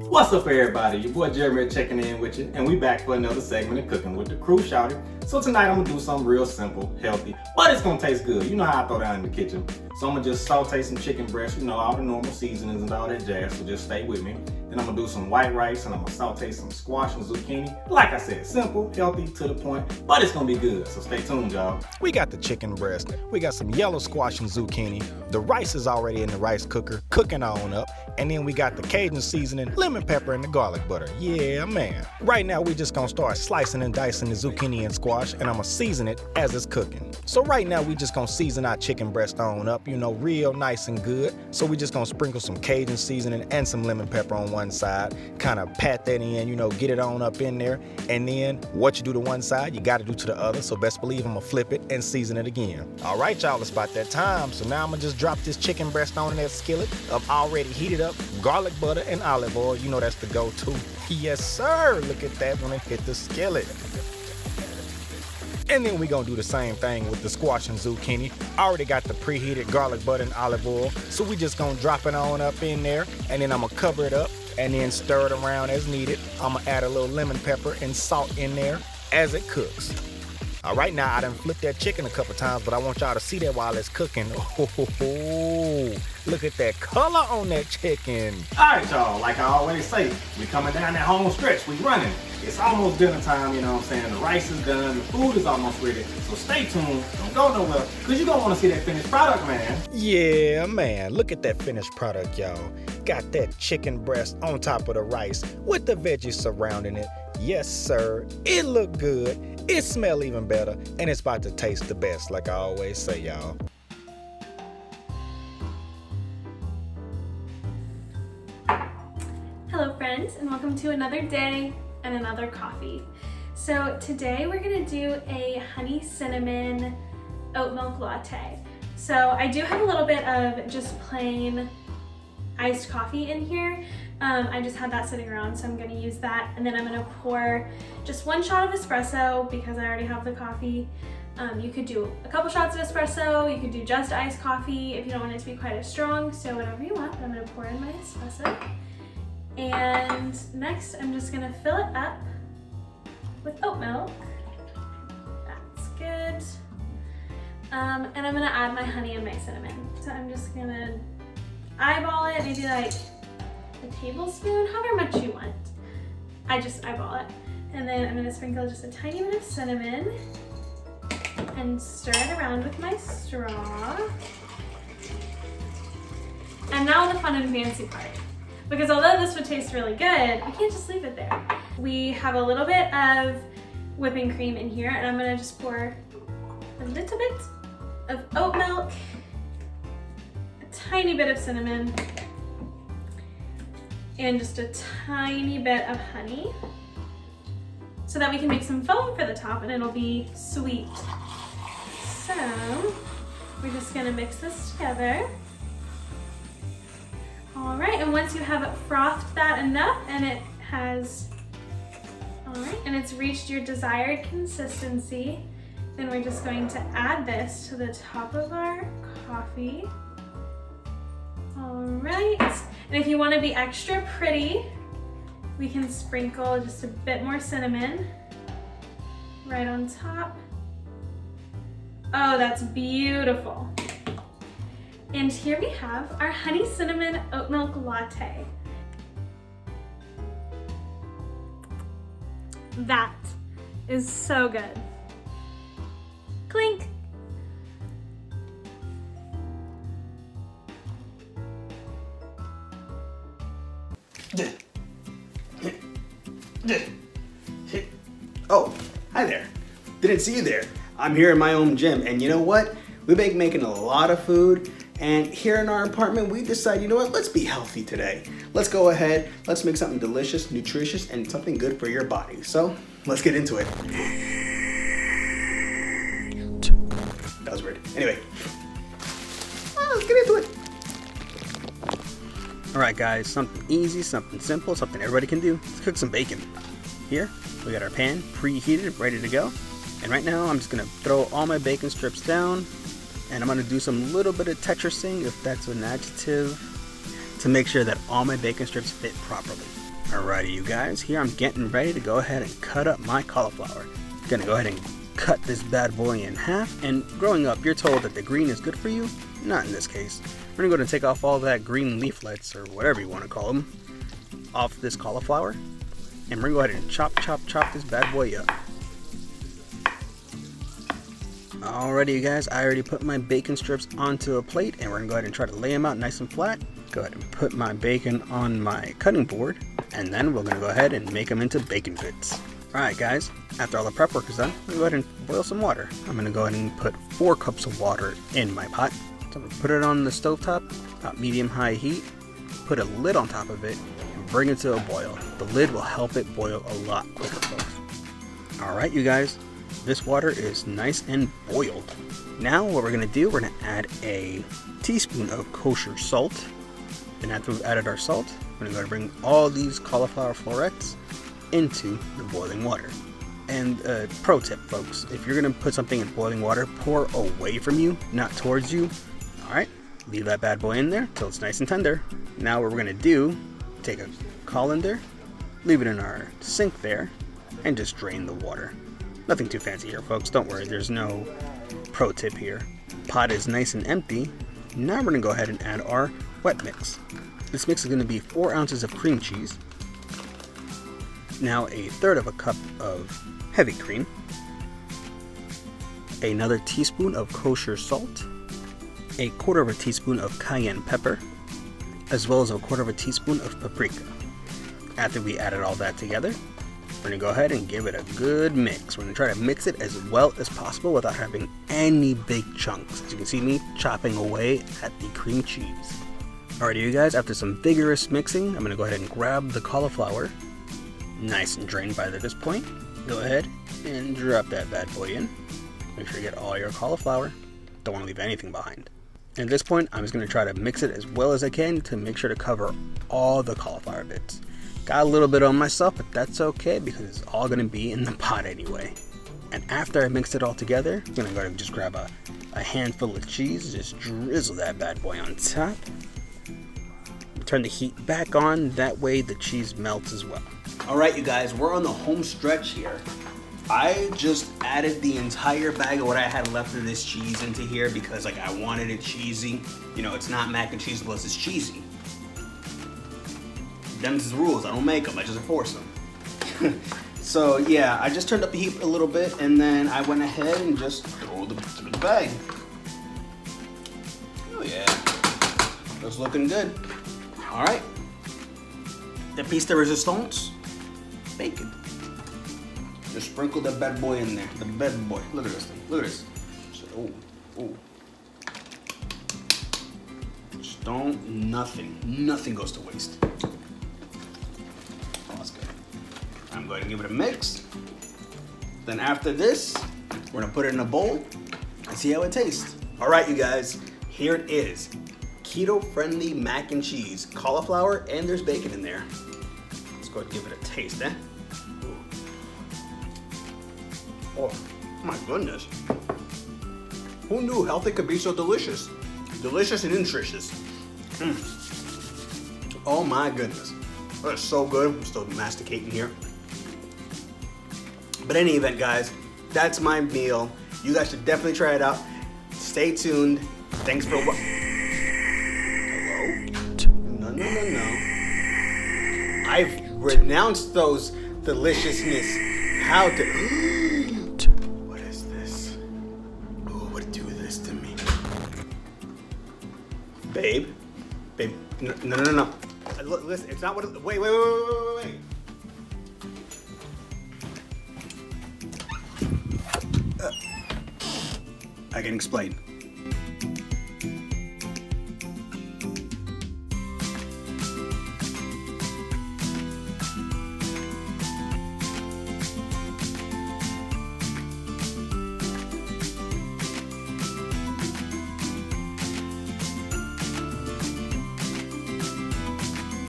What's up, everybody? Your boy Jeremy checking in with you, and we back for another segment of Cooking with the Crew, shouty. So tonight I'm gonna do something real simple, healthy, but it's gonna taste good. You know how I throw down in the kitchen. So I'm gonna just saute some chicken breast, you know, all the normal seasonings and all that jazz, so just stay with me. Then I'm gonna do some white rice, and I'm gonna saute some squash and zucchini. Like I said, simple, healthy, to the point, but it's gonna be good, so stay tuned, y'all. We got the chicken breast, we got some yellow squash and zucchini, the rice is already in the rice cooker, cooking on up, and then we got the Cajun seasoning, lemon pepper, and the garlic butter. Yeah, man. Right now, we just gonna start slicing and dicing the zucchini and squash, and I'm gonna season it as it's cooking. So right now, we just gonna season our chicken breast on up, you know, real nice and good. So we just gonna sprinkle some Cajun seasoning and some lemon pepper on one side, kind of pat that in, you know, get it on up in there, and then what you do to one side, you gotta do to the other, so best believe I'm gonna flip it and season it again. All right, y'all, it's about that time. So now I'm gonna just drop this chicken breast on in that skillet of already heated up garlic butter and olive oil. You know that's the go-to. Yes, sir. Look at that when it hit the skillet. And then we gonna do the same thing with the squash and zucchini. Already got the preheated garlic butter and olive oil, so we just gonna drop it on up in there, and then I'm gonna cover it up and then stir it around as needed. I'm gonna add a little lemon pepper and salt in there as it cooks. All right, now I done flipped that chicken a couple times, but I want y'all to see that while it's cooking. Oh, look at that color on that chicken. All right, y'all, like I always say, we coming down that home stretch, we running. It's almost dinner time, you know what I'm saying? The rice is done, the food is almost ready. So stay tuned, don't go nowhere, because you're gonna wanna see that finished product, man. Yeah, man, look at that finished product, y'all. Got that chicken breast on top of the rice with the veggies surrounding it. Yes, sir, it look good, it smell even better, and it's about to taste the best, like I always say, y'all. Hello friends, and welcome to another day and another coffee. So today we're gonna do a honey cinnamon oat milk latte. So I do have a little bit of just plain iced coffee in here. I just had that sitting around, so I'm gonna use that, and then I'm gonna pour just 1 shot of espresso because I already have the coffee. You could do a couple shots of espresso, you could do just iced coffee if you don't want it to be quite as strong, so whatever you want. I'm gonna pour in my espresso. And next I'm just gonna fill it up with oat milk. That's good. And I'm gonna add my honey and my cinnamon. So I'm just gonna eyeball it, maybe like a tablespoon, however much you want. I just eyeball it. And then I'm gonna sprinkle just a tiny bit of cinnamon and stir it around with my straw. And now the fun and fancy part. Because although this would taste really good, we can't just leave it there. We have a little bit of whipping cream in here, and I'm gonna just pour a little bit of oat milk, a tiny bit of cinnamon, and just a tiny bit of honey so that we can make some foam for the top and it'll be sweet. So we're just gonna mix this together. All right, and once you have frothed that enough and it has, all right, and it's reached your desired consistency, then we're just going to add this to the top of our coffee. All right, and if you want to be extra pretty, we can sprinkle just a bit more cinnamon right on top. Oh, that's beautiful. And here we have our honey cinnamon oat milk latte. That is so good. Clink. Oh, hi there. Didn't see you there. I'm here in my own gym, and you know what? We've been making a lot of food, and here in our apartment, we decided, you know what? Let's be healthy today. Let's go ahead, let's make something delicious, nutritious, and something good for your body. So, let's get into it. That was weird. Anyway, let's get into it. All right, guys, something easy, something simple, something everybody can do. Let's cook some bacon. Here, we got our pan preheated, ready to go. And right now, I'm just gonna throw all my bacon strips down, and I'm gonna do some little bit of tetrising, if that's an adjective. to make sure that all my bacon strips fit properly. Alrighty, you guys, here I'm getting ready to go ahead and cut up my cauliflower. Gonna go ahead and cut this bad boy in half, and growing up, you're told that the green is good for you. Not in this case. We're gonna go and take off all that green leaflets, or whatever you want to call them, off this cauliflower, and we're gonna go ahead and chop this bad boy up. Alrighty, you guys, I already put my bacon strips onto a plate, and we're gonna go ahead and try to lay them out nice and flat. Go ahead and put my bacon on my cutting board, and then we're gonna go ahead and make them into bacon bits. Alright guys, after all the prep work is done, I'm gonna go ahead and boil some water. I'm gonna go ahead and put 4 cups of water in my pot. So I'm gonna put it on the stovetop, about medium-high heat, put a lid on top of it, and bring it to a boil. The lid will help it boil a lot quicker, folks. Alright you guys, this water is nice and boiled. Now what we're gonna do, we're gonna add a teaspoon of kosher salt. And after we've added our salt, we're gonna go ahead and bring all these cauliflower florets into the boiling water. And pro tip, folks, if you're gonna put something in boiling water, pour away from you, not towards you. Alright, leave that bad boy in there till it's nice and tender. Now what we're gonna do, take a colander, leave it in our sink there, and just drain the water. Nothing too fancy here, folks, don't worry, there's no pro tip here. Pot is nice and empty. Now we're gonna go ahead and add our wet mix. This mix is gonna be 4 ounces of cream cheese. Now 1/3 of a cup of heavy cream, another teaspoon of kosher salt, 1/4 of a teaspoon of cayenne pepper, as well as 1/4 of a teaspoon of paprika. After we added all that together, we're gonna go ahead and give it a good mix. We're gonna try to mix it as well as possible without having any big chunks. As you can see me chopping away at the cream cheese. Alrighty you guys, after some vigorous mixing, I'm gonna go ahead and grab the cauliflower, nice and drained by this point. Go ahead and drop that bad boy in. Make sure you get all your cauliflower. Don't want to leave anything behind. And at this point, I'm just going to try to mix it as well as I can to make sure to cover all the cauliflower bits. Got a little bit on myself, but that's okay because it's all going to be in the pot anyway. And after I mixed it all together, I'm going to go ahead and just grab a handful of cheese, just drizzle that bad boy on top. Turn the heat back on, that way the cheese melts as well. Alright you guys, we're on the home stretch here. I just added the entire bag of what I had left of this cheese into here because like I wanted it cheesy. You know, it's not mac and cheese plus it's cheesy. Them's the rules, I don't make them, I just enforce them. So yeah, I just turned up the heat a little bit and then I went ahead and just threw the bag. Oh yeah, looks looking good. Alright, the piece de resistance, bacon. Just sprinkle that bad boy in there, the bad boy. Look at this thing, look at this. So, oh. Just nothing goes to waste. Oh, that's good. I'm going to give it a mix. Then after this, we're gonna put it in a bowl and see how it tastes. Alright you guys, here it is. Keto-friendly mac and cheese, cauliflower, and there's bacon in there. Let's go ahead and give it a taste, eh? Ooh. Oh, my goodness. Who knew healthy could be so delicious? Delicious and nutritious. Oh my goodness. That's so good. I'm still masticating here. But in any event, guys, that's my meal. You guys should definitely try it out. Stay tuned. Thanks for watching. No. I've renounced those deliciousness. How to... What is this? Who would do this to me? Babe, no. Listen, it's not what... Wait. I can explain.